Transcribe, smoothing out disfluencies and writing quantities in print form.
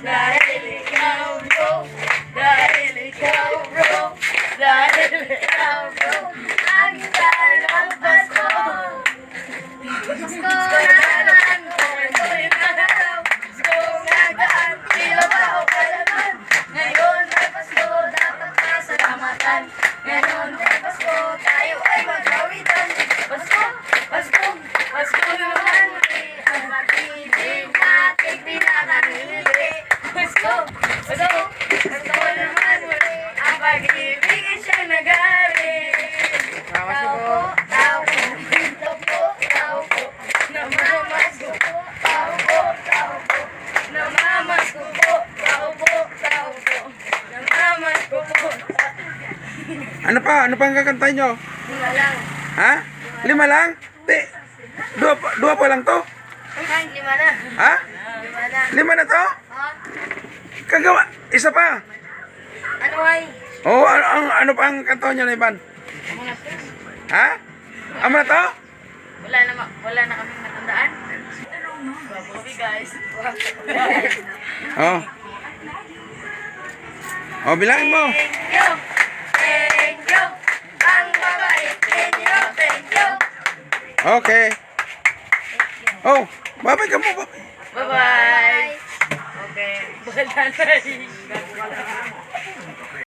Dahil ikaw bro, dahil ikaw bro, dahil ikaw bro, ang dalang Pasko. Pasko na naman, tuloy na daw. Pasko nagaan, tila ba o kalaman. Ngayon ay Pasko, dapat pasalamatan. Ngayon ay Pasko, tayo ay magawitan. Pasko, Pasko, Pasko naman muli, ang pag-ibig nating pinakangiti. Pasko, Pasko, Pasko naman muli, ang pag-ibig ay siyang nagaling. Tao po, tao po, tao po, tao po, namamasko po, tao po, tao po, namamasko po, tao po, tao po, namamasko po. Ano pa? Ano pa ang kakantahin nyo? Lima lang. Ha? 5 lang? Di. Dua pa lang to? Ay, 5 na. Ha? 5 na. 5 na to? Ha? Kagawa. Isa pa. Ano ay? Oo, ano pa ang kantahin nyo na Ivan? Ha? Ama na to? Wala na kaming matandaan. Baboy guys. Oo. Oh, bilangin mo. Thank you. Thank you. Ang mabait ninyo. Thank you. Okay. Oh, babay ka mo. Babay. Bye-bye. Okay. Wala na.